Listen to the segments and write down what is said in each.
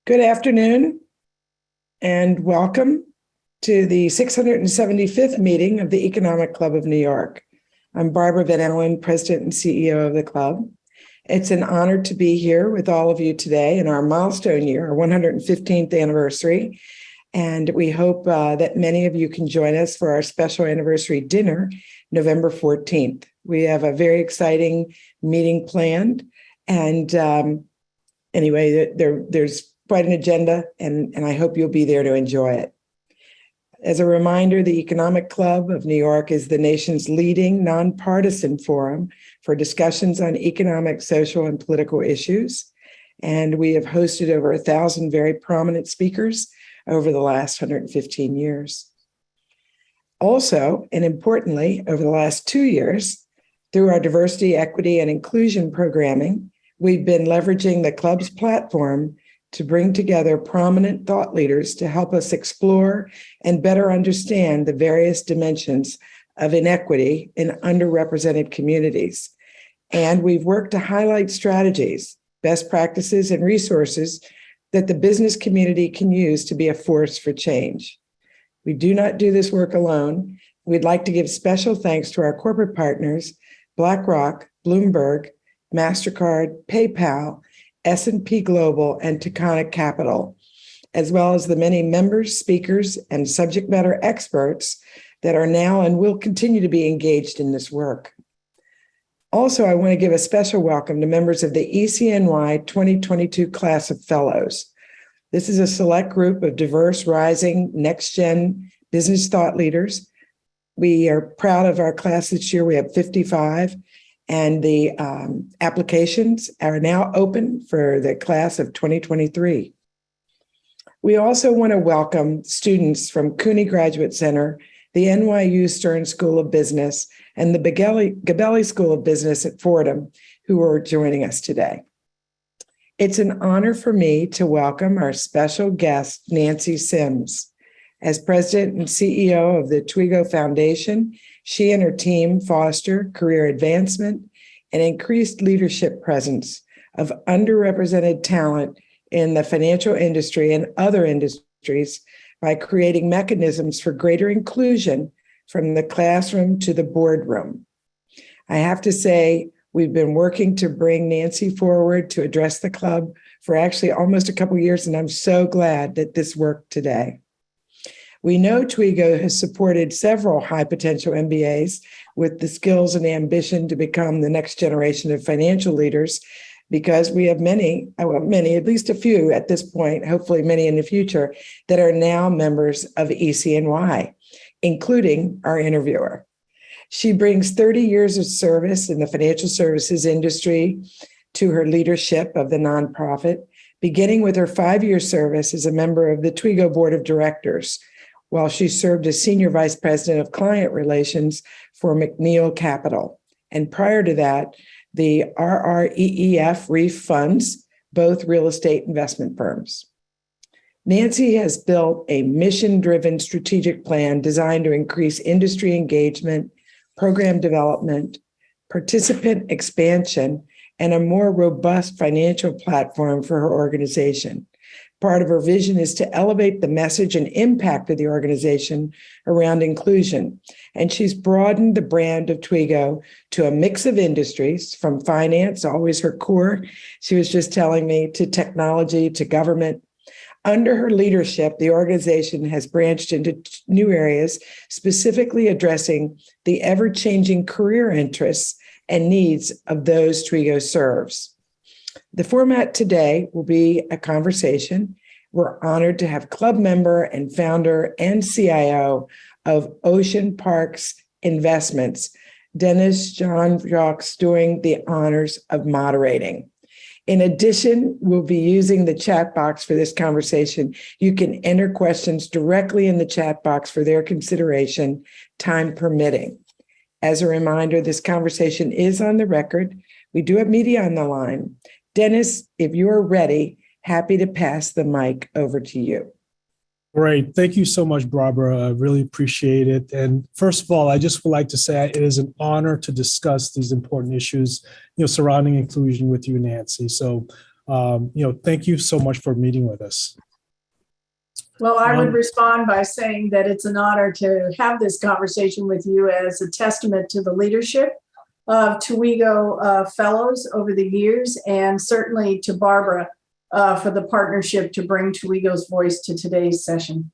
Good afternoon and welcome to the 675th meeting of the Economic Club of New York. I'm Barbara Van Allen, President and CEO of the club. It's an honor to be here with all of you today in our milestone year, our 115th anniversary. And we hope that many of you can join us for our special anniversary dinner, November 14th. We have a very exciting meeting planned. And anyway, there's quite an agenda, and I hope you'll be there to enjoy it. As a reminder, the Economic Club of New York is the nation's leading nonpartisan forum for discussions on economic, social, and political issues. And we have hosted over 1,000 very prominent speakers over the last 115 years. Also, and importantly, over the last 2 years, through our diversity, equity, and inclusion programming, we've been leveraging the club's platform to bring together prominent thought leaders to help us explore and better understand the various dimensions of inequity in underrepresented communities. And we've worked to highlight strategies, best practices, and resources that the business community can use to be a force for change. We do not do this work alone. We'd like to give special thanks to our corporate partners, BlackRock, Bloomberg, MasterCard, PayPal, S&P Global, and Taconic Capital, as well as the many members, speakers, and subject matter experts that are now and will continue to be engaged in this work. Also, I want to give a special welcome to members of the ECNY 2022 class of fellows. This is a select group of diverse, rising, next-gen business thought leaders. We are proud of our class this year. We have 55. And the applications are now open for the class of 2023. We also want to welcome students from CUNY Graduate Center, the NYU Stern School of Business, and the Gabelli School of Business at Fordham, who are joining us today. It's an honor for me to welcome our special guest, Nancy Sims. As president and CEO of the Tweego Foundation, she and her team foster career advancement and increased leadership presence of underrepresented talent in the financial industry and other industries by creating mechanisms for greater inclusion from the classroom to the boardroom. I have to say, we've been working to bring Nancy forward to address the club for actually almost a couple of years, and I'm so glad that this worked today. We know Tweego has supported several high potential MBAs with the skills and ambition to become the next generation of financial leaders, because we have many, at least a few at this point, hopefully many in the future, that are now members of ECNY, including our interviewer. She brings 30 years of service in the financial services industry to her leadership of the nonprofit, beginning with her 5-year service as a member of the Tweego Board of Directors, while she served as Senior Vice President of Client Relations for McNeil Capital. And prior to that, the RREEF Reef Funds, both real estate investment firms. Nancy has built a mission-driven strategic plan designed to increase industry engagement, program development, participant expansion, and a more robust financial platform for her organization. Part of her vision is to elevate the message and impact of the organization around inclusion. And she's broadened the brand of Tweego to a mix of industries, from finance, always her core, she was just telling me, to technology, to government. Under her leadership, the organization has branched into new areas, specifically addressing the ever-changing career interests and needs of those Tweego serves. The format today will be a conversation. We're honored to have club member and founder and CIO of Ocean Parks Investments, Dennis Jean-Jacques, doing the honors of moderating. In addition, we'll be using the chat box for this conversation. You can enter questions directly in the chat box for their consideration, time permitting. As a reminder, this conversation is on the record. We do have media on the line. Dennis, if you're ready, happy to pass the mic over to you. Great. Thank you so much, Barbara. I really appreciate it. And first of all, I just would like to say it is an honor to discuss these important issues, surrounding inclusion with you, Nancy. So Thank you so much for meeting with us. Well, I would respond by saying that it's an honor to have this conversation with you as a testament to the leadership of Tweego fellows over the years, and certainly to Barbara for the partnership to bring Tweego's voice to today's session.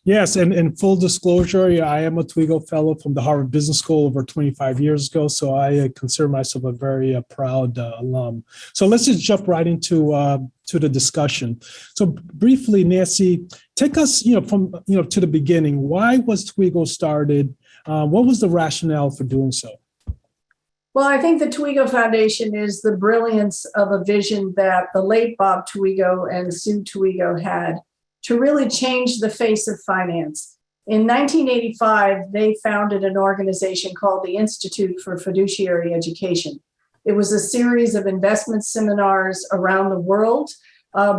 Yes, and in full disclosure, I am a Tweego Fellow from the Harvard Business School over 25 years ago, so I consider myself a very proud alum. So let's just jump right into to the discussion. So briefly, Nancy, take us from to the beginning. Why was Twiggle started? What was the rationale for doing so? Well, I think the Tweego Foundation is the brilliance of a vision that the late Bob Tweego and Sue Tweego had to really change the face of finance. In 1985, they founded an organization called the Institute for Fiduciary Education. It was a series of investment seminars around the world,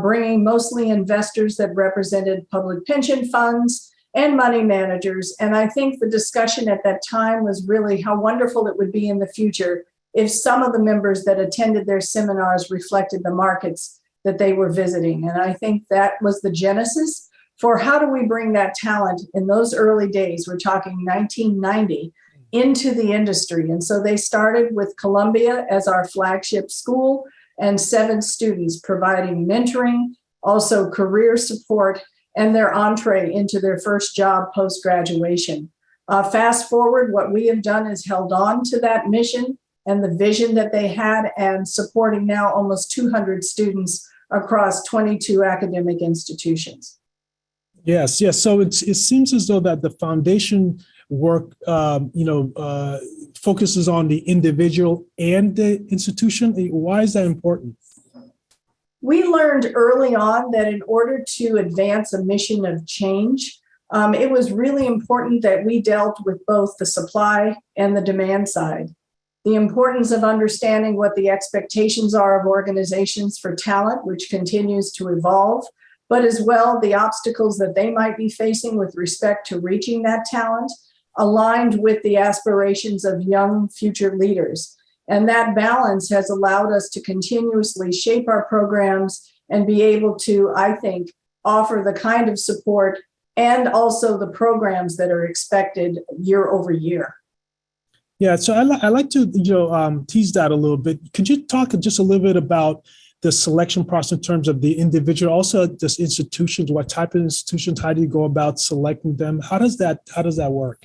bringing mostly investors that represented public pension funds and money managers. And I think the discussion at that time was really how wonderful it would be in the future if some of the members that attended their seminars reflected the markets that they were visiting. And I think that was the genesis for how do we bring that talent in those early days, we're talking 1990, into the industry. And so they started with Columbia as our flagship school and 7 students providing mentoring, also career support, and their entree into their first job post-graduation. Fast forward, what we have done is held on to that mission and the vision that they had, and supporting now almost 200 students across 22 academic institutions. Yes. So it seems as though that the foundation work, focuses on the individual and the institution. Why is that important? We learned early on that in order to advance a mission of change, it was really important that we dealt with both the supply and the demand side. The importance of understanding what the expectations are of organizations for talent, which continues to evolve, but as well the obstacles that they might be facing with respect to reaching that talent, aligned with the aspirations of young future leaders. And that balance has allowed us to continuously shape our programs and be able to, I think, offer the kind of support and also the programs that are expected year over year. Yeah, so I like to tease that a little bit. Could you talk just a little bit about the selection process in terms of the individual, also just institutions? What type of institutions? How do you go about selecting them? How does that work?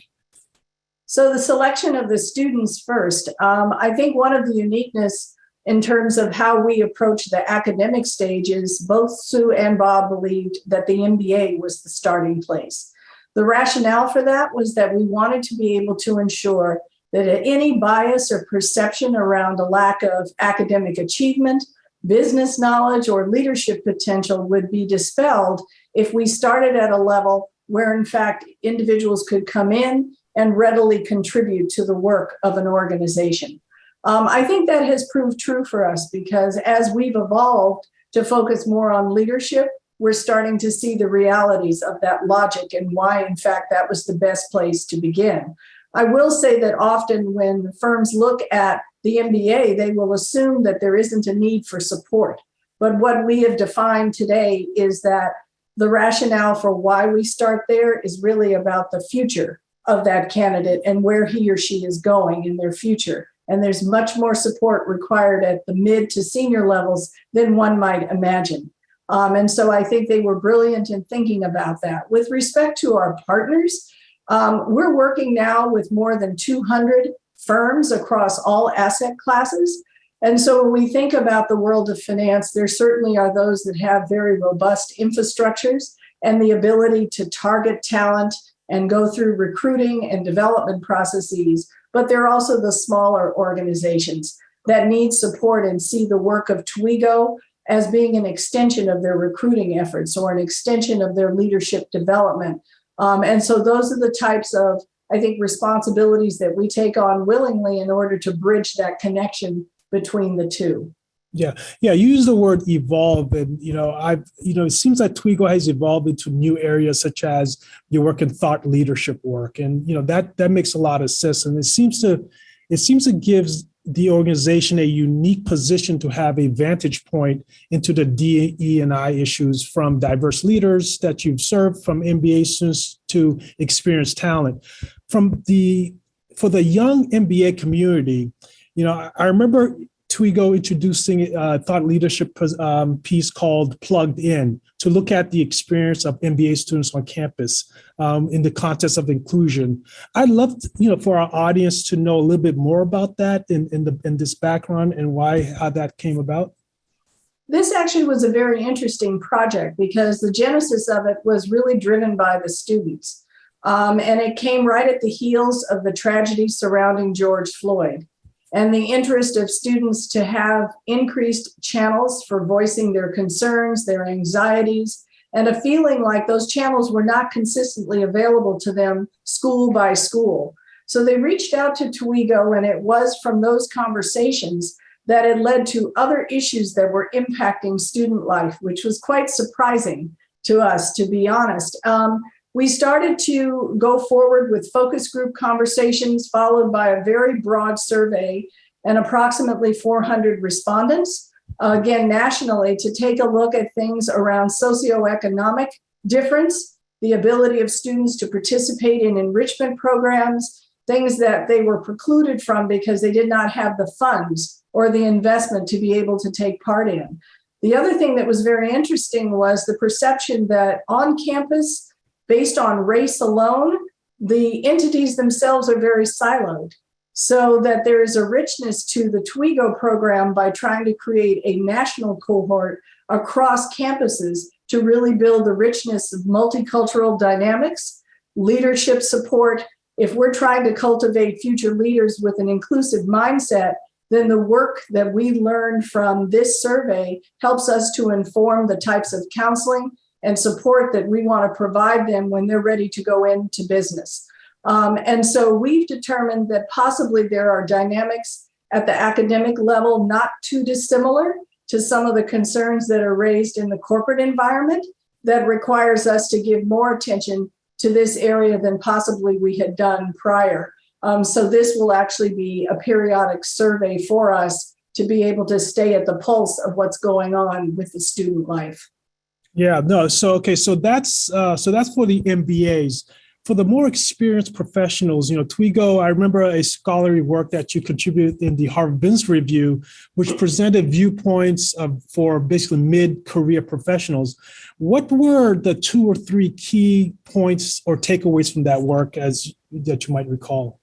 So the selection of the students first. I think one of the uniqueness in terms of how we approach the academic stage is both Sue and Bob believed that the MBA was the starting place. The rationale for that was that we wanted to be able to ensure that any bias or perception around a lack of academic achievement, business knowledge, or leadership potential would be dispelled if we started at a level where, in fact, individuals could come in and readily contribute to the work of an organization. I think that has proved true for us because as we've evolved to focus more on leadership, we're starting to see the realities of that logic and why, in fact, that was the best place to begin. I will say that often when firms look at the MBA, they will assume that there isn't a need for support. But what we have defined today is that the rationale for why we start there is really about the future of that candidate and where he or she is going in their future. And there's much more support required at the mid to senior levels than one might imagine. And so I think they were brilliant in thinking about that. With respect to our partners, we're working now with more than 200 firms across all asset classes. And so when we think about the world of finance, there certainly are those that have very robust infrastructures and the ability to target talent and go through recruiting and development processes. But there are also the smaller organizations that need support and see the work of Tweego as being an extension of their recruiting efforts or an extension of their leadership development. And so those are the types of, I think, responsibilities that we take on willingly in order to bridge that connection between the two. Yeah. You use the word evolve, and it seems like Tweego has evolved into new areas such as your work in thought leadership work, and that makes a lot of sense. And it seems to gives the organization a unique position to have a vantage point into the DE&I issues from diverse leaders that you've served, from MBA students to experienced talent. For the young MBA community, I remember Tweego introducing a thought leadership piece called Plugged In to look at the experience of MBA students on campus in the context of inclusion. I'd love for our audience to know a little bit more about that in this background and how that came about. This actually was a very interesting project because the genesis of it was really driven by the students. And it came right at the heels of the tragedy surrounding George Floyd. And the interest of students to have increased channels for voicing their concerns, their anxieties, and a feeling like those channels were not consistently available to them school by school. So they reached out to Tweego, and it was from those conversations that it led to other issues that were impacting student life, which was quite surprising to us, to be honest. We started to go forward with focus group conversations, followed by a very broad survey and approximately 400 respondents, again, nationally, to take a look at things around socioeconomic difference, the ability of students to participate in enrichment programs, things that they were precluded from because they did not have the funds or the investment to be able to take part in. The other thing that was very interesting was the perception that on campus, based on race alone, the entities themselves are very siloed, so that there is a richness to the Tweego program by trying to create a national cohort across campuses to really build the richness of multicultural dynamics, leadership support. If we're trying to cultivate future leaders with an inclusive mindset, then the work that we learned from this survey helps us to inform the types of counseling and support that we want to provide them when they're ready to go into business. And so we've determined that possibly there are dynamics at the academic level not too dissimilar to some of the concerns that are raised in the corporate environment that requires us to give more attention to this area than possibly we had done prior. So this will actually be a periodic survey for us to be able to stay at the pulse of what's going on with the student life. Yeah, no. So that's for the MBAs. For the more experienced professionals, Tweego, I remember a scholarly work that you contributed in the Harvard Business Review, which presented viewpoints for basically mid-career professionals. What were the 2 or 3 key points or takeaways from that work that you might recall?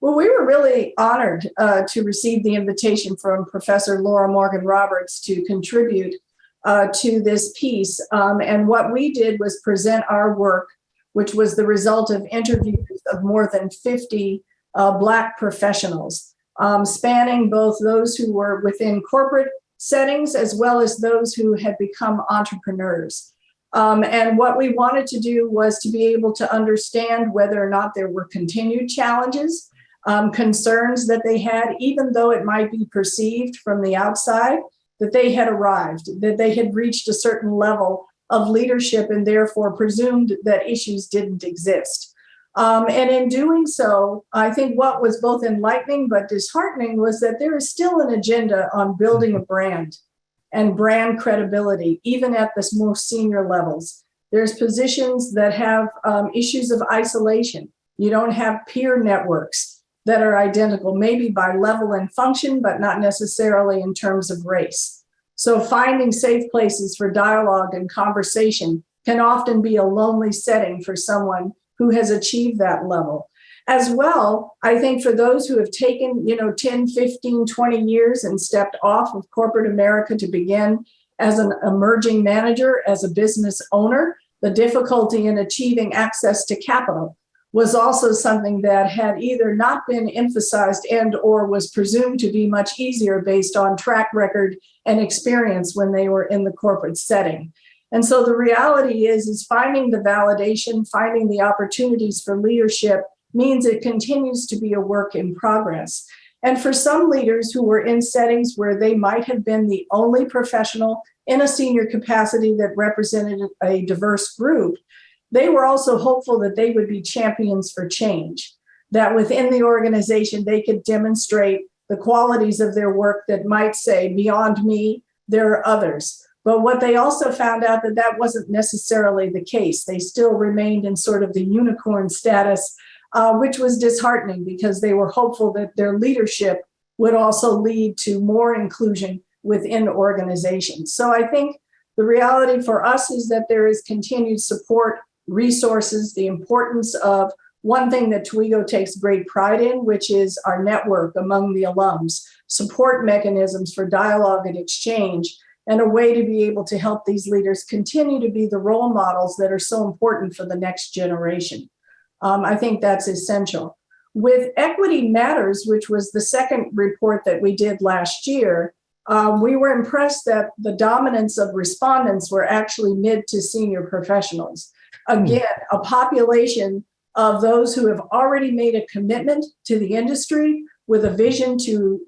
Well, we were really honored to receive the invitation from Professor Laura Morgan Roberts to contribute to this piece. And what we did was present our work, which was the result of interviews of more than 50 Black professionals, spanning both those who were within corporate settings as well as those who had become entrepreneurs. And what we wanted to do was to be able to understand whether or not there were continued challenges, concerns that they had, even though it might be perceived from the outside that they had arrived, that they had reached a certain level of leadership and therefore presumed that issues didn't exist. And in doing so, I think what was both enlightening but disheartening was that there is still an agenda on building a brand and brand credibility, even at the most senior levels. There's positions that have issues of isolation. You don't have peer networks that are identical, maybe by level and function, but not necessarily in terms of race. So finding safe places for dialogue and conversation can often be a lonely setting for someone who has achieved that level. As well, I think for those who have taken 10, 15, 20 years and stepped off of corporate America to begin as an emerging manager, as a business owner, the difficulty in achieving access to capital was also something that had either not been emphasized and or was presumed to be much easier based on track record and experience when they were in the corporate setting. And so the reality is finding the validation, finding the opportunities for leadership means it continues to be a work in progress. And for some leaders who were in settings where they might have been the only professional in a senior capacity that represented a diverse group, they were also hopeful that they would be champions for change, that within the organization, they could demonstrate the qualities of their work that might say, beyond me, there are others. But what they also found out that wasn't necessarily the case. They still remained in sort of the unicorn status, which was disheartening because they were hopeful that their leadership would also lead to more inclusion within organizations. So I think the reality for us is that there is continued support, resources, the importance of one thing that Tweego takes great pride in, which is our network among the alums, support mechanisms for dialogue and exchange, and a way to be able to help these leaders continue to be the role models that are so important for the next generation. I think that's essential. With Equity Matters, which was the second report that we did last year, we were impressed that the dominance of respondents were actually mid to senior professionals. Again, a population of those who have already made a commitment to the industry with a vision to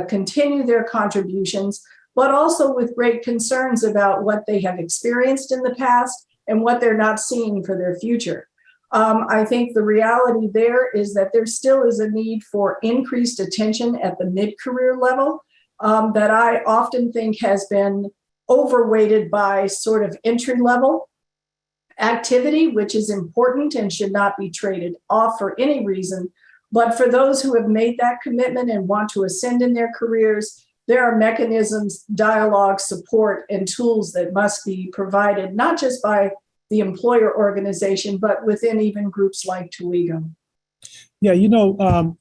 continue their contributions, but also with great concerns about what they have experienced in the past and what they're not seeing for their future. I think the reality there is that there still is a need for increased attention at the mid-career level that I often think has been overweighted by sort of entry-level activity, which is important and should not be traded off for any reason. But for those who have made that commitment and want to ascend in their careers, there are mechanisms, dialogue, support, and tools that must be provided, not just by the employer organization, but within even groups like Toigo. Yeah,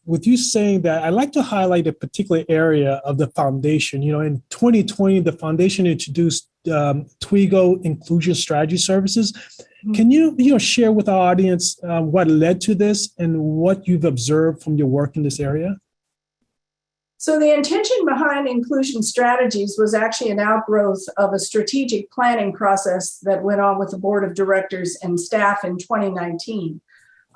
with you saying that, I'd like to highlight a particular area of the foundation. In 2020, the foundation introduced Tweego Inclusion Strategy Services. Mm-hmm. Can you share with our audience what led to this and what you've observed from your work in this area? So the intention behind inclusion strategies was actually an outgrowth of a strategic planning process that went on with the board of directors and staff in 2019.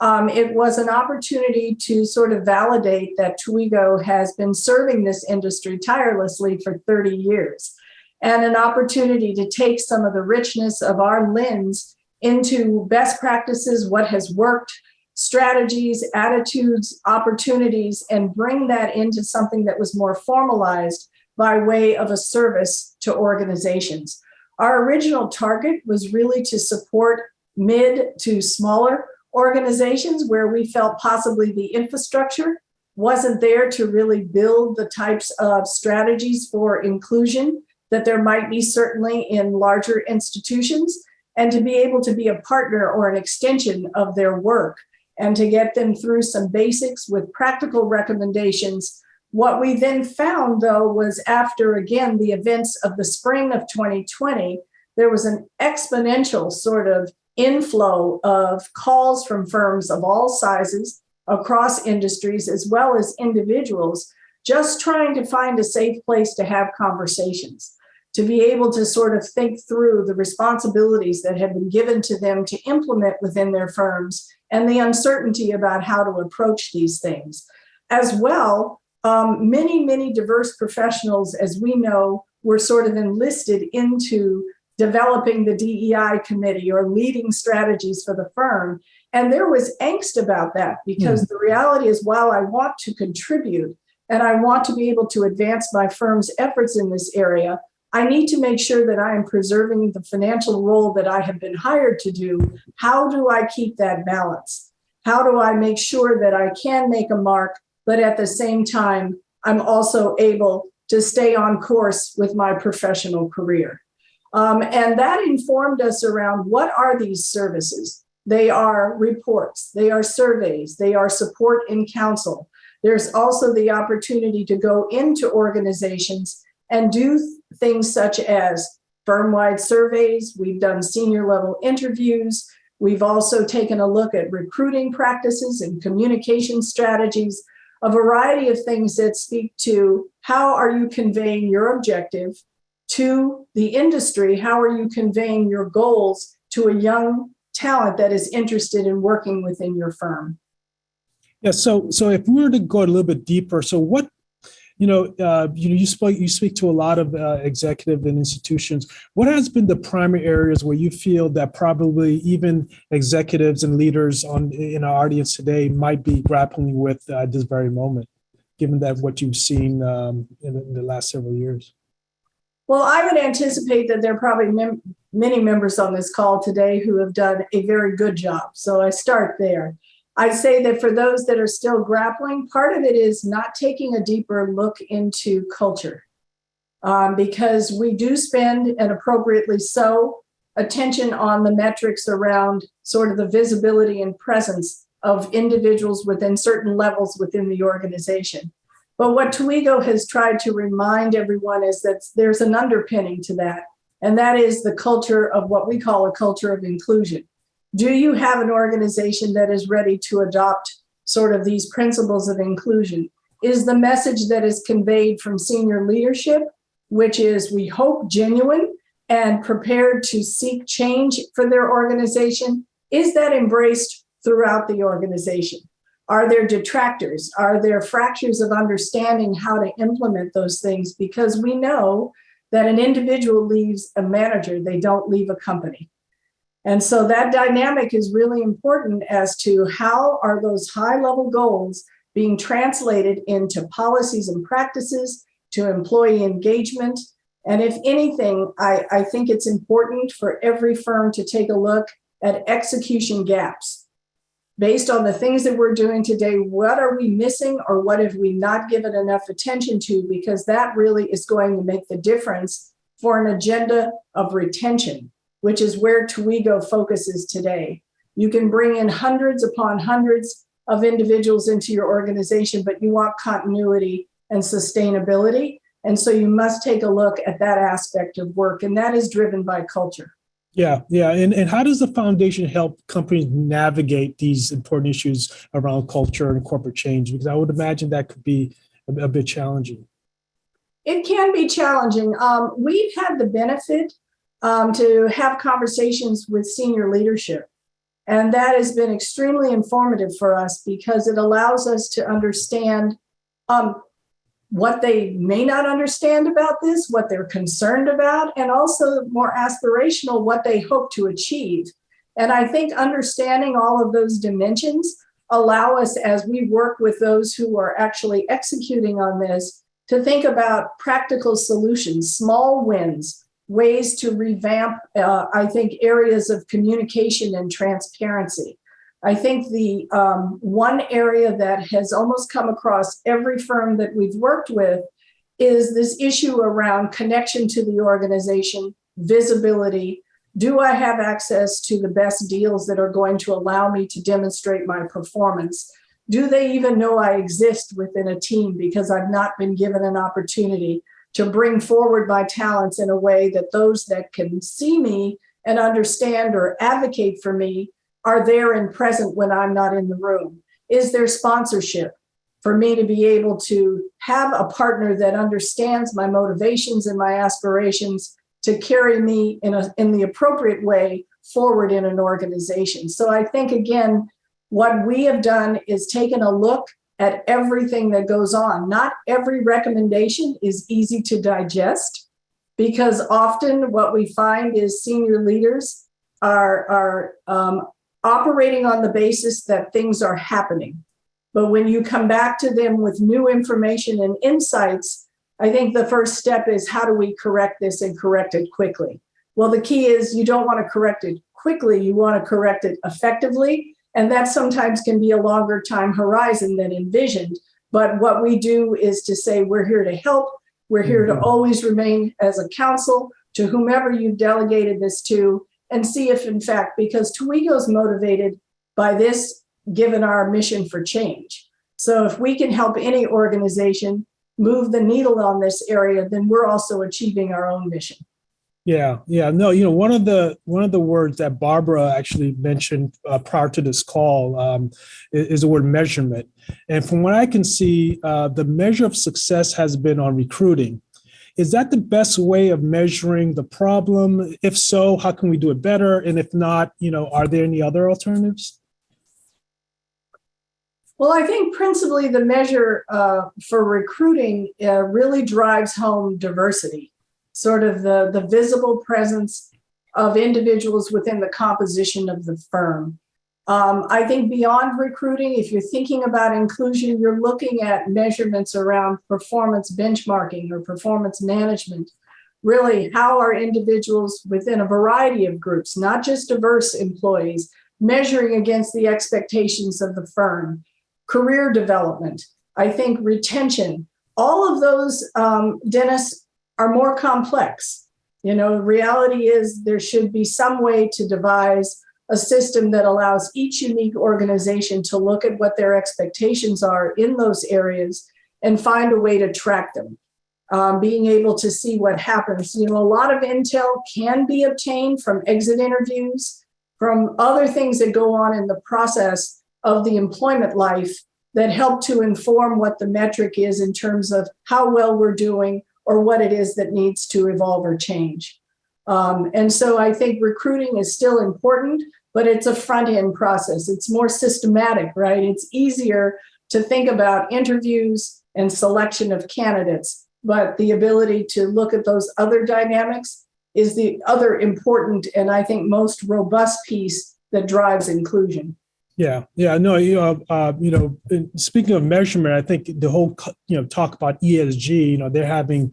It was an opportunity to sort of validate that Tweego has been serving this industry tirelessly for 30 years, and an opportunity to take some of the richness of our lens into best practices, what has worked, strategies, attitudes, opportunities, and bring that into something that was more formalized by way of a service to organizations. Our original target was really to support mid to smaller organizations where we felt possibly the infrastructure wasn't there to really build the types of strategies for inclusion that there might be certainly in larger institutions, and to be able to be a partner or an extension of their work and to get them through some basics with practical recommendations. What we then found, though, was after, again, the events of the spring of 2020, there was an exponential sort of inflow of calls from firms of all sizes across industries, as well as individuals, just trying to find a safe place to have conversations, to be able to sort of think through the responsibilities that have been given to them to implement within their firms and the uncertainty about how to approach these things. As well, many diverse professionals, as we know, were sort of enlisted into developing the DEI committee or leading strategies for the firm. And there was angst about that because the reality is, while I want to contribute and I want to be able to advance my firm's efforts in this area, I need to make sure that I am preserving the financial role that I have been hired to do. How do I keep that balance? How do I make sure that I can make a mark, but at the same time, I'm also able to stay on course with my professional career? And that informed us around what are these services? They are reports, they are surveys, they are support in counsel. There's also the opportunity to go into organizations and do things such as firm-wide surveys. We've done senior level interviews. We've also taken a look at recruiting practices and communication strategies, a variety of things that speak to how are you conveying your objective to the industry? How are you conveying your goals to a young talent that is interested in working within your firm? Yeah. So if we were to go a little bit deeper, so what, you speak to a lot of executive and institutions. What has been the primary areas where you feel that probably even executives and leaders in our audience today might be grappling with at this very moment? given that what you've seen in the last several years? Well, I would anticipate that there are probably many members on this call today who have done a very good job. So I start there. I say that for those that are still grappling, part of it is not taking a deeper look into culture, because we do spend, and appropriately so, attention on the metrics around sort of the visibility and presence of individuals within certain levels within the organization. But what Tweego has tried to remind everyone is that there's an underpinning to that, and that is the culture of what we call a culture of inclusion. Do you have an organization that is ready to adopt sort of these principles of inclusion? Is the message that is conveyed from senior leadership, which is, we hope, genuine and prepared to seek change for their organization, is that embraced throughout the organization? Are there detractors? Are there fractures of understanding how to implement those things? Because we know that an individual leaves a manager, they don't leave a company. And so that dynamic is really important as to how are those high-level goals being translated into policies and practices, to employee engagement. And if anything, I think it's important for every firm to take a look at execution gaps. Based on the things that we're doing today, what are we missing or what have we not given enough attention to? Because that really is going to make the difference for an agenda of retention, which is where Tweego focuses today. You can bring in hundreds upon hundreds of individuals into your organization, but you want continuity and sustainability. And so you must take a look at that aspect of work, and that is driven by culture. Yeah. And how does the foundation help companies navigate these important issues around culture and corporate change? Because I would imagine that could be a bit challenging. It can be challenging. We've had the benefit to have conversations with senior leadership, and that has been extremely informative for us because it allows us to understand what they may not understand about this, what they're concerned about, and also more aspirational, what they hope to achieve. And I think understanding all of those dimensions allow us, as we work with those who are actually executing on this, to think about practical solutions, small wins, ways to revamp, I think, areas of communication and transparency. I think the one area that has almost come across every firm that we've worked with is this issue around connection to the organization, visibility. Do I have access to the best deals that are going to allow me to demonstrate my performance? Do they even know I exist within a team because I've not been given an opportunity to bring forward my talents in a way that those that can see me and understand or advocate for me are there and present when I'm not in the room? Is there sponsorship for me to be able to have a partner that understands my motivations and my aspirations to carry me in the appropriate way forward in an organization? So I think, again, what we have done is taken a look at everything that goes on. Not every recommendation is easy to digest, because often what we find is senior leaders are operating on the basis that things are happening. But when you come back to them with new information and insights, I think the first step is, how do we correct this and correct it quickly? Well, the key is you don't want to correct it quickly, you want to correct it effectively. And that sometimes can be a longer time horizon than envisioned. But what we do is to say, we're here to help. We're here to always remain as a counsel to whomever you've delegated this to, and see if, in fact, because Tweego's motivated by this, given our mission for change. So if we can help any organization move the needle on this area, then we're also achieving our own mission. Yeah. No, one of the words that Barbara actually mentioned prior to this call is the word measurement. And from what I can see, the measure of success has been on recruiting. Is that the best way of measuring the problem? If so, how can we do it better? And if not, are there any other alternatives? Well, I think principally the measure for recruiting really drives home diversity, sort of the visible presence of individuals within the composition of the firm. I think beyond recruiting, if you're thinking about inclusion, you're looking at measurements around performance benchmarking or performance management. Really, how are individuals within a variety of groups, not just diverse employees, measuring against the expectations of the firm? Career development, I think retention, all of those, Dennis, are more complex. The reality is there should be some way to devise a system that allows each unique organization to look at what their expectations are in those areas and find a way to track them. Being able to see what happens. A lot of intel can be obtained from exit interviews, from other things that go on in the process of the employment life that help to inform what the metric is in terms of how well we're doing or what it is that needs to evolve or change. And so I think recruiting is still important, but it's a front-end process. It's more systematic, right? It's easier to think about interviews and selection of candidates, but the ability to look at those other dynamics is the other important and I think most robust piece that drives inclusion. Yeah. No, speaking of measurement, I think the whole, talk about ESG, they're having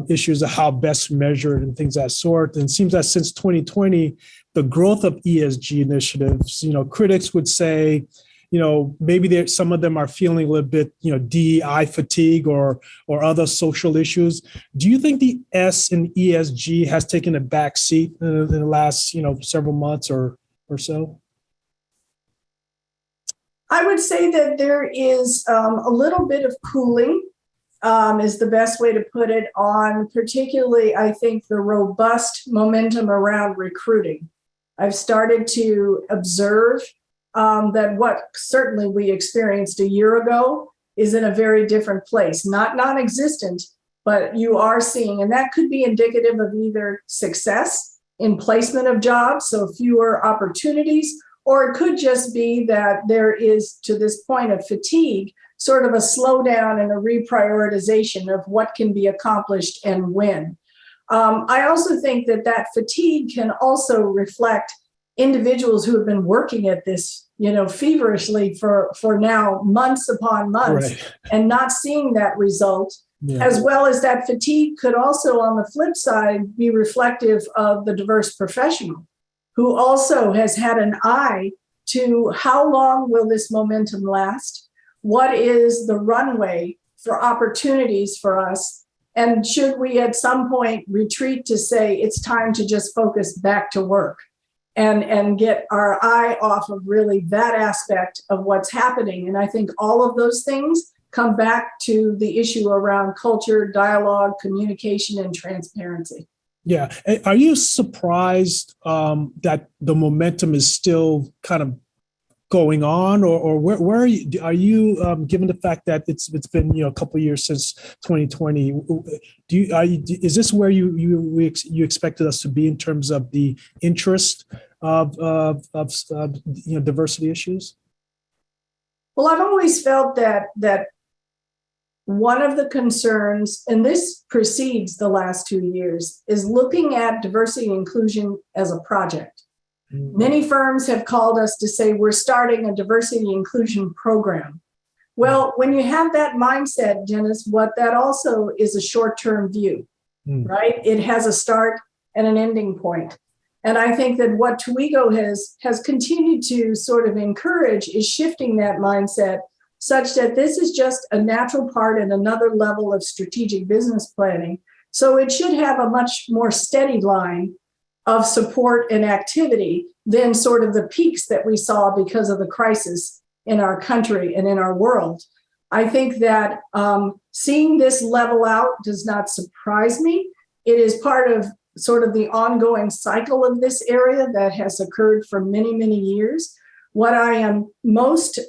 issues of how best measured and things of that sort. And it seems that since 2020, the growth of ESG initiatives, critics would say, maybe some of them are feeling a little bit, DEI fatigue or other social issues. Do you think the S in ESG has taken a back seat in the last, several months or so? I would say that there is a little bit of cooling is the best way to put it on, particularly, I think, the robust momentum around recruiting. I've started to observe that what certainly we experienced a year ago is in a very different place, not non-existent, but you are seeing, and that could be indicative of either success in placement of jobs, so fewer opportunities, or it could just be that there is, to this point of fatigue, sort of a slowdown and a reprioritization of what can be accomplished and when. I also think that fatigue can also reflect individuals who have been working at this, feverishly for now months upon months, right, and not seeing that result, as well as that fatigue could also, on the flip side, be reflective of the diverse professional who also has had an eye to how long will this momentum last? What is the runway for opportunities for us? And should we at some point retreat to say it's time to just focus back to work and get our eye off of really that aspect of what's happening? And I think all of those things come back to the issue around culture, dialogue, communication, and transparency. Yeah. Are you surprised that the momentum is still kind of going on, or where are you given the fact that it's been a couple of years since 2020? Is this where you expected us to be in terms of the interest of diversity issues? Well, I've always felt that one of the concerns, and this precedes the last 2 years, is looking at diversity and inclusion as a project. Mm-hmm. Many firms have called us to say, we're starting a diversity inclusion program. Well, when you have that mindset, Dennis, what that also is a short-term view, right? It has a start and an ending point. And I think that what Tweego has continued to sort of encourage is shifting that mindset such that this is just a natural part and another level of strategic business planning. So it should have a much more steady line of support and activity than sort of the peaks that we saw because of the crisis in our country and in our world. I think that seeing this level out does not surprise me. It is part of sort of the ongoing cycle of this area that has occurred for many, many years. What I am most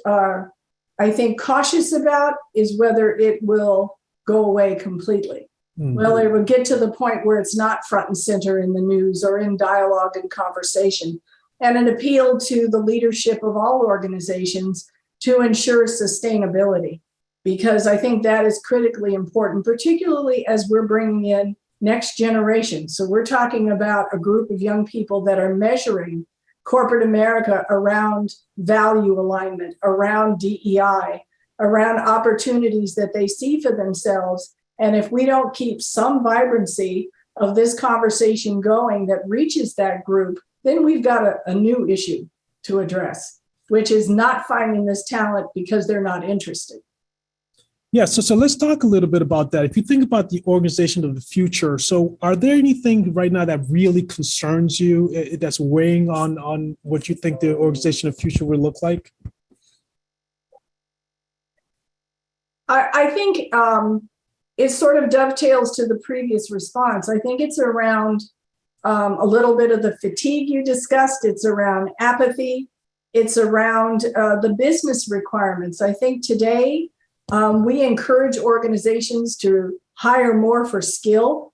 I think cautious about is whether it will go away completely. Mm-hmm. Well, it will get to the point where it's not front and center in the news or in dialogue and conversation, and an appeal to the leadership of all organizations to ensure sustainability, because I think that is critically important, particularly as we're bringing in next generation. So we're talking about a group of young people that are measuring corporate America around value alignment, around DEI, around opportunities that they see for themselves. And if we don't keep some vibrancy of this conversation going that reaches that group, then we've got a new issue to address, which is not finding this talent because they're not interested. Yeah, so let's talk a little bit about that. If you think about the organization of the future, so are there anything right now that really concerns you that's weighing on what you think the organization of the future will look like? I think it sort of dovetails to the previous response. I think it's around a little bit of the fatigue you discussed. It's around apathy. It's around the business requirements. I think today, we encourage organizations to hire more for skill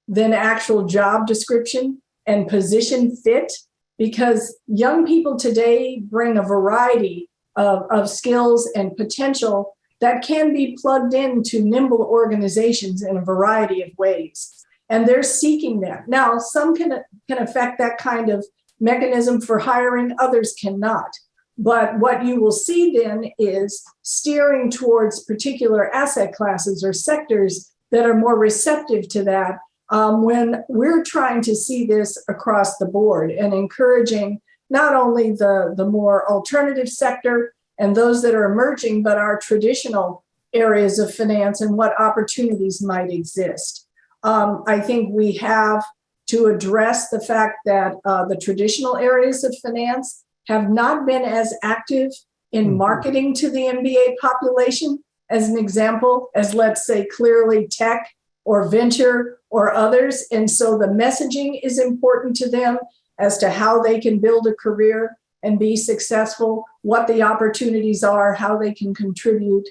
than actual job description and position fit, because young people today bring a variety of skills and potential that can be plugged into nimble organizations in a variety of ways. And they're seeking that. Now, some can affect that kind of mechanism for hiring, others cannot. But what you will see then is steering towards particular asset classes or sectors that are more receptive to that when we're trying to see this across the board and encouraging not only the more alternative sector and those that are emerging, but our traditional areas of finance and what opportunities might exist. I think we have to address the fact that the traditional areas of finance have not been as active in marketing to the MBA population, as an example, as let's say clearly tech or venture or others. And so the messaging is important to them as to how they can build a career and be successful, what the opportunities are, how they can contribute,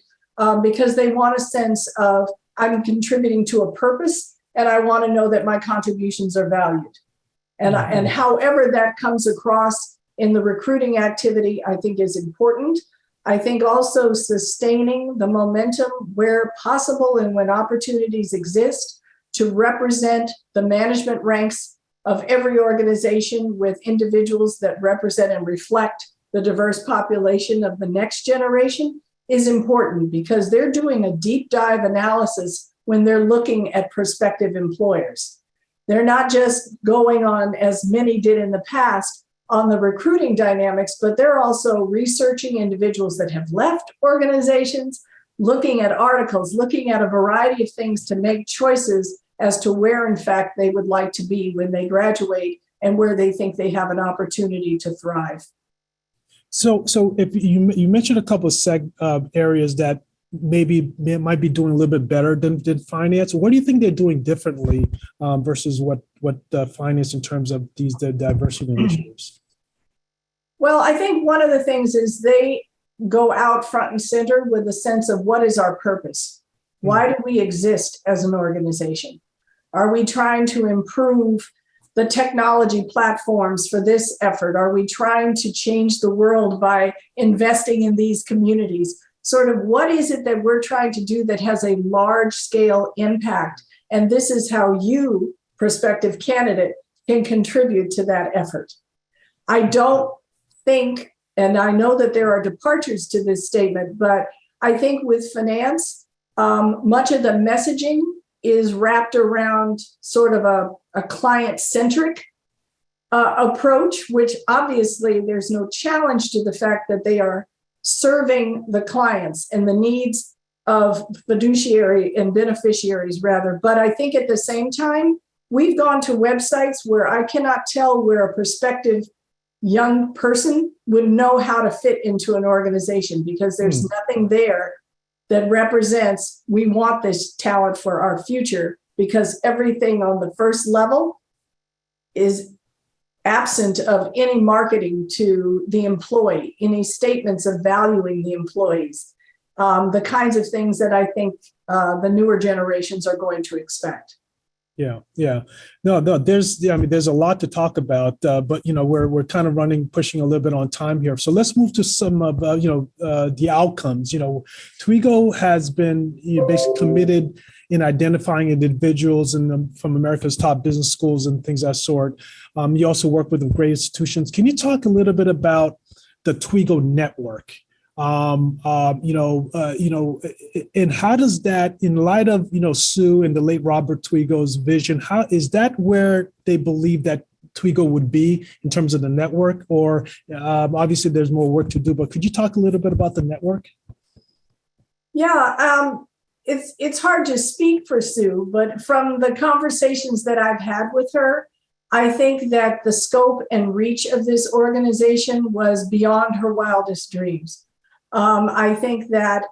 because they want a sense of I'm contributing to a purpose and I want to know that my contributions are valued. And however that comes across in the recruiting activity, I think is important. I think also sustaining the momentum where possible and when opportunities exist to represent the management ranks of every organization with individuals that represent and reflect the diverse population of the next generation is important, because they're doing a deep dive analysis when they're looking at prospective employers. They're not just going on, as many did in the past, on the recruiting dynamics, but they're also researching individuals that have left organizations, looking at articles, looking at a variety of things to make choices as to where, in fact, they would like to be when they graduate and where they think they have an opportunity to thrive. So if you mentioned a couple of areas that maybe might be doing a little bit better than finance. What do you think they're doing differently versus what finance in terms of the diversity initiatives? Well, I think one of the things is they go out front and center with a sense of what is our purpose? Why do we exist as an organization? Are we trying to improve the technology platforms for this effort? Are we trying to change the world by investing in these communities? Sort of what is it that we're trying to do that has a large scale impact? And this is how you, prospective candidate, can contribute to that effort. I don't think, and I know that there are departures to this statement, but I think with finance, much of the messaging is wrapped around sort of a client-centric approach, which obviously there's no challenge to the fact that they are serving the clients and the needs of fiduciary and beneficiaries rather. But I think at the same time, we've gone to websites where I cannot tell where a prospective young person would know how to fit into an organization, because there's nothing there that represents we want this talent for our future, because everything on the first level is absent of any marketing to the employee, any statements of valuing the employees, the kinds of things that I think the newer generations are going to expect. Yeah. No, there's a lot to talk about, but we're kind of pushing a little bit on time here. So let's move to some of the outcomes. Tweego has been basically committed in identifying individuals from America's top business schools and things of that sort. You also work with great institutions. Can you talk a little bit about the Tweego Network? And how does that, in light of, Sue and the late Robert Tweego's vision, how is that where they believe that Tweego would be in terms of the network? Or obviously there's more work to do, but could you talk a little bit about the network? Yeah, it's hard to speak for Sue, but from the conversations that I've had with her, I think that the scope and reach of this organization was beyond her wildest dreams. I think that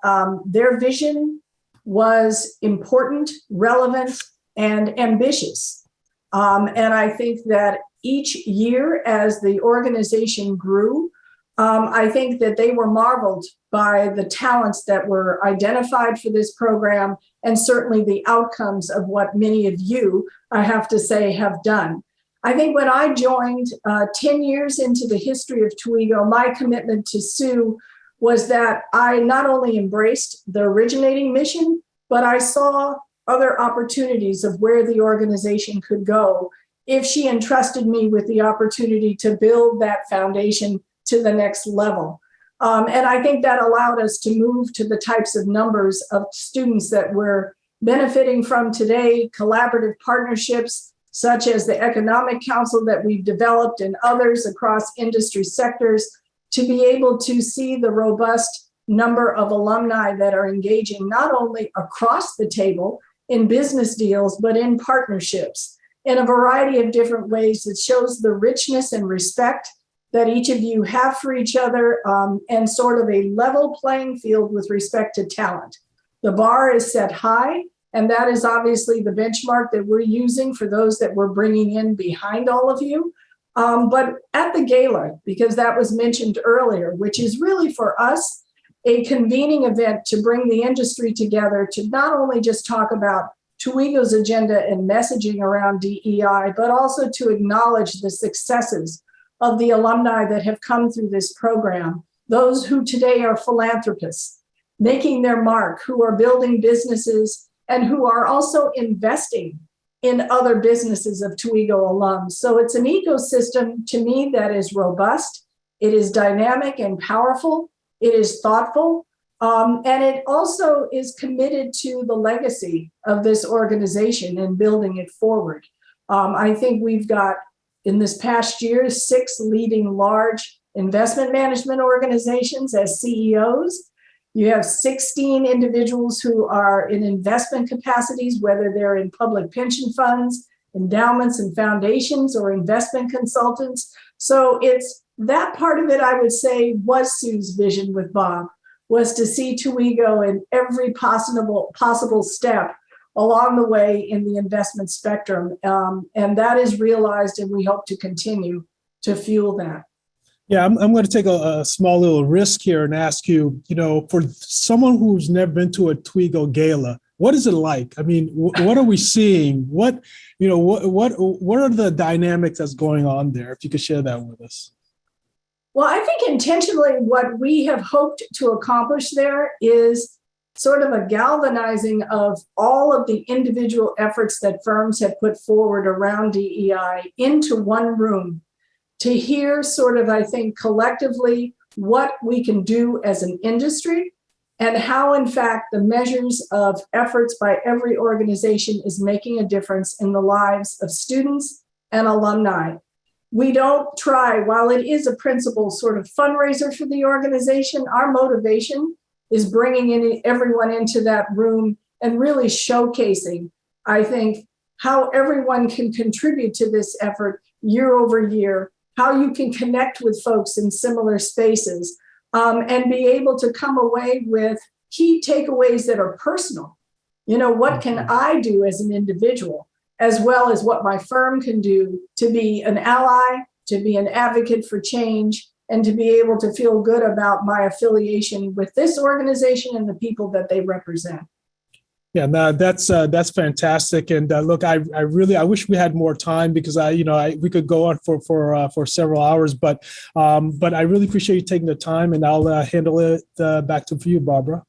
their vision was important, relevant, and ambitious. And I think that each year as the organization grew, I think that they were marveled by the talents that were identified for this program and certainly the outcomes of what many of you, I have to say, have done. I think when I joined 10 years into the history of Tweego, my commitment to Sue was that I not only embraced the originating mission, but I saw other opportunities of where the organization could go if she entrusted me with the opportunity to build that foundation to the next level. And I think that allowed us to move to the types of numbers of students that we're benefiting from today, collaborative partnerships, such as the Economic Council that we've developed and others across industry sectors, to be able to see the robust number of alumni that are engaging not only across the table in business deals, but in partnerships in a variety of different ways that shows the richness and respect that each of you have for each other, and sort of a level playing field with respect to talent. The bar is set high, and that is obviously the benchmark that we're using for those that we're bringing in behind all of you. But at the gala, because that was mentioned earlier, which is really for us a convening event to bring the industry together to not only just talk about Tweego's agenda and messaging around DEI, but also to acknowledge the successes of the alumni that have come through this program, those who today are philanthropists, making their mark, who are building businesses, and who are also investing in other businesses of Tweego alums. So it's an ecosystem to me that is robust, it is dynamic and powerful, it is thoughtful, and it also is committed to the legacy of this organization and building it forward. I think we've got, in this past year, 6 leading large investment management organizations as CEOs. You have 16 individuals who are in investment capacities, whether they're in public pension funds, endowments and foundations, or investment consultants. So it's that part of it, I would say, was Sue's vision with Bob, was to see Tweego in every possible step along the way in the investment spectrum. And that is realized, and we hope to continue to fuel that. Yeah, I'm going to take a small little risk here and ask you, for someone who's never been to a Tweego gala, what is it like? I mean, what are we seeing? What are the dynamics that's going on there? If you could share that with us. Well, I think intentionally what we have hoped to accomplish there is sort of a galvanizing of all of the individual efforts that firms have put forward around DEI into one room to hear sort of, I think, collectively what we can do as an industry and how, in fact, the measures of efforts by every organization is making a difference in the lives of students and alumni. We don't try, while it is a principal sort of fundraiser for the organization, our motivation is bringing in everyone into that room and really showcasing, I think, how everyone can contribute to this effort year over year, how you can connect with folks in similar spaces, and be able to come away with key takeaways that are personal. What can I do as an individual, as well as what my firm can do to be an ally, to be an advocate for change, and to be able to feel good about my affiliation with this organization and the people that they represent. Yeah, no, that's fantastic. And look, I wish we had more time because we could go on for several hours, but I really appreciate you taking the time, and I'll handle it back to you, Barbara.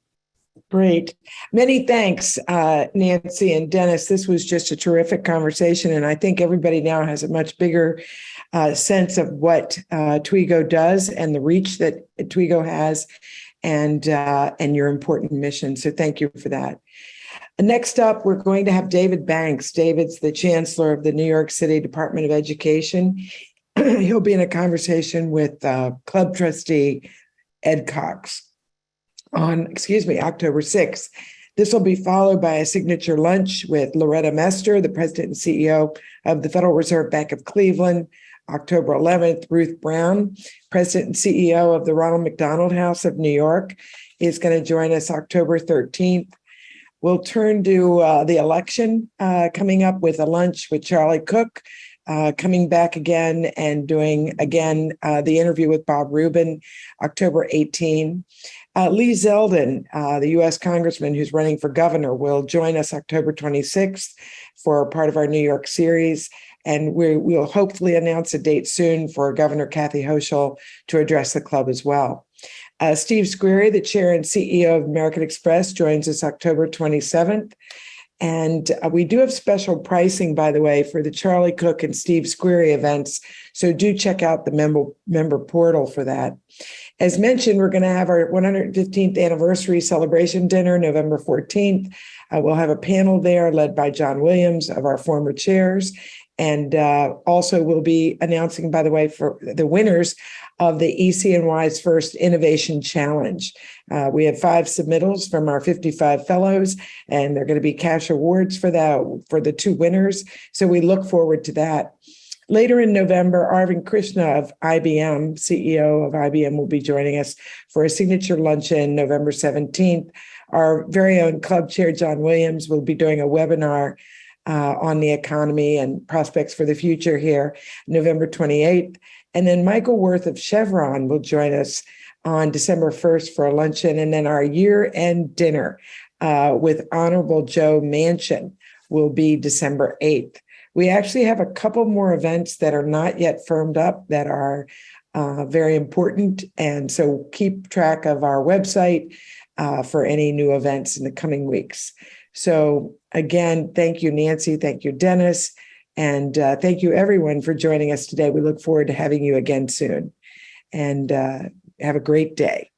Great. Many thanks, Nancy and Dennis. This was just a terrific conversation, and I think everybody now has a much bigger sense of what Tweego does and the reach that Tweego has, and your important mission. So thank you for that. Next up, we're going to have David Banks. David's the Chancellor of the New York City Department of Education. He'll be in a conversation with Club Trustee Ed Cox on, October 6th. This will be followed by a signature lunch with Loretta Mester, the President and CEO of the Federal Reserve Bank of Cleveland. October 11th, Ruth Brown, President and CEO of the Ronald McDonald House of New York, is going to join us October 13th. We'll turn to the election coming up with a lunch with Charlie Cook, coming back again and doing again the interview with Bob Rubin, October 18. Lee Zeldin, the U.S. Congressman who's running for governor, will join us October 26th for part of our New York series. And we'll hopefully announce a date soon for Governor Kathy Hochul to address the club as well. Steve Squeri, the chair and CEO of American Express, joins us October 27th. And we do have special pricing, by the way, for the Charlie Cook and Steve Squeri events. So do check out the member portal for that. As mentioned, we're going to have our 115th anniversary celebration dinner, November 14th. We'll have a panel there led by John Williams of our former chairs. And also we'll be announcing, by the way, for the winners of the ECNY's first Innovation Challenge. We have 5 submittals from our 55 fellows, and they're going to be cash awards for that, for the 2 winners. So we look forward to that. Later in November, Arvind Krishna of IBM, CEO of IBM, will be joining us for a signature luncheon November 17th. Our very own club chair, John Williams, will be doing a webinar on the economy and prospects for the future here, November 28th. And then Michael Worth of Chevron will join us on December 1st for a luncheon. And then our year-end dinner with Honorable Joe Manchin will be December 8th. We actually have a couple more events that are not yet firmed up that are very important. And so keep track of our website for any new events in the coming weeks. So again, thank you, Nancy. Thank you, Dennis. And thank you, everyone, for joining us today. We look forward to having you again soon. And have a great day.